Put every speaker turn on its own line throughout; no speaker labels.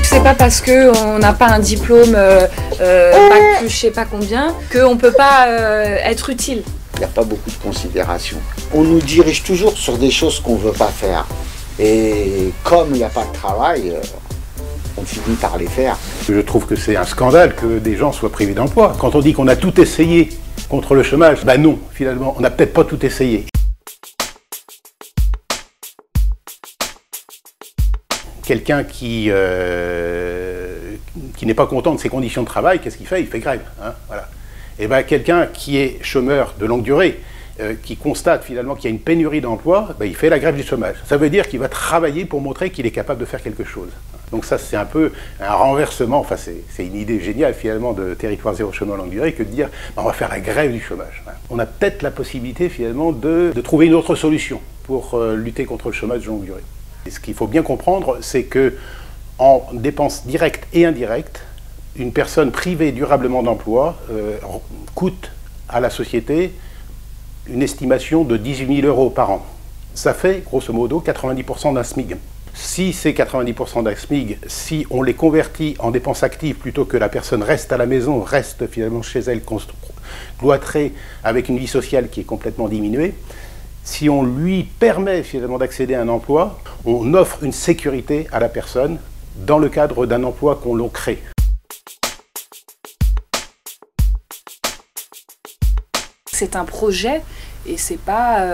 C'est pas parce qu'on n'a pas un diplôme bac plus je sais pas combien qu'on peut pas être utile.
Il n'y a pas beaucoup de considération. On nous dirige toujours sur des choses qu'on ne veut pas faire. Et comme il n'y a pas de travail, on finit par les faire.
Je trouve que c'est un scandale que des gens soient privés d'emploi. Quand on dit qu'on a tout essayé contre le chômage, ben non, finalement, on n'a peut-être pas tout essayé. Quelqu'un qui n'est pas content de ses conditions de travail, qu'est-ce qu'il fait? Il fait grève. Hein, voilà. Et ben, quelqu'un qui est chômeur de longue durée, qui constate finalement qu'il y a une pénurie d'emploi, ben, il fait la grève du chômage. Ça veut dire qu'il va travailler pour montrer qu'il est capable de faire quelque chose. Donc ça, c'est un peu un renversement, enfin c'est une idée géniale finalement de territoire zéro chômeur longue durée que de dire ben, on va faire la grève du chômage. On a peut-être la possibilité finalement de trouver une autre solution pour lutter contre le chômage de longue durée. Et ce qu'il faut bien comprendre, c'est que en dépenses directes et indirectes, une personne privée durablement d'emploi coûte à la société une estimation de 18 000 € par an. Ça fait, grosso modo, 90% d'un SMIC. Si ces 90% d'un SMIC, si on les convertit en dépenses actives plutôt que la personne reste à la maison, reste finalement chez elle, cloîtrée, avec une vie sociale qui est complètement diminuée, si on lui permet finalement d'accéder à un emploi, on offre une sécurité à la personne dans le cadre d'un emploi qu'on l'on crée.
C'est un projet et c'est pas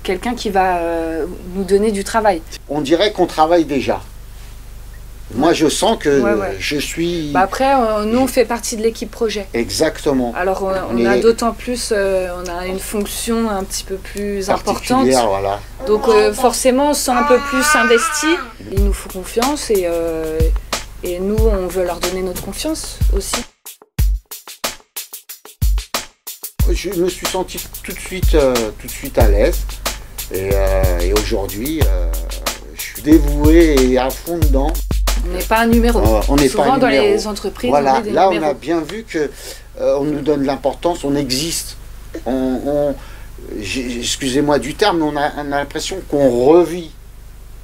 quelqu'un qui va nous donner du travail.
On dirait qu'on travaille déjà. Moi, je sens que je suis...
Bah après, nous, on fait partie de l'équipe projet.
Exactement.
Alors, on a d'autant plus, on a une fonction un petit peu plus importante.
Voilà.
Donc, forcément, on se sent un peu plus investi. Ils nous font confiance et nous, on veut leur donner notre confiance aussi.
Je me suis senti tout de suite à l'aise. Et aujourd'hui, je suis dévoué et à fond dedans.
On n'est pas un numéro.
On n'est
Souvent
pas un
dans
numéro.
les entreprises,
voilà.
on est des
Là,
numéros.
on a bien vu que on nous donne l'importance, on existe. Excusez-moi du terme, mais on a l'impression qu'on revit.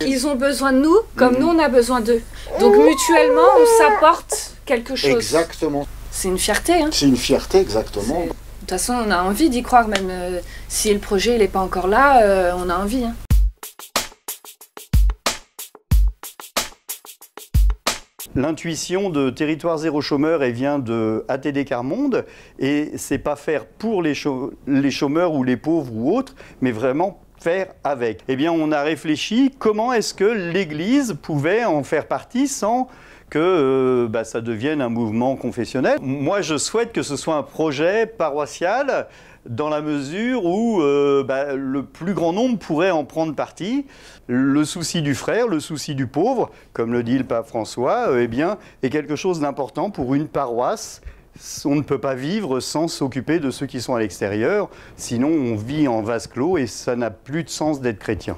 Ils ont besoin de nous, comme nous, on a besoin d'eux. Donc mutuellement, on s'apporte quelque chose.
Exactement.
C'est une fierté. Hein.
C'est une fierté, exactement.
De toute façon, on a envie d'y croire, même si le projet n'est pas encore là, on a envie. Hein.
L'intuition de Territoire Zéro Chômeur, elle vient de ATD Quart Monde, et c'est pas faire pour les chômeurs ou les pauvres ou autres, mais vraiment faire avec. Eh bien, on a réfléchi comment est-ce que l'Église pouvait en faire partie sans que ça devienne un mouvement confessionnel. Moi, je souhaite que ce soit un projet paroissial dans la mesure où le plus grand nombre pourrait en prendre parti. Le souci du frère, le souci du pauvre, comme le dit le pape François, est quelque chose d'important pour une paroisse. On ne peut pas vivre sans s'occuper de ceux qui sont à l'extérieur, sinon on vit en vase clos et ça n'a plus de sens d'être chrétien.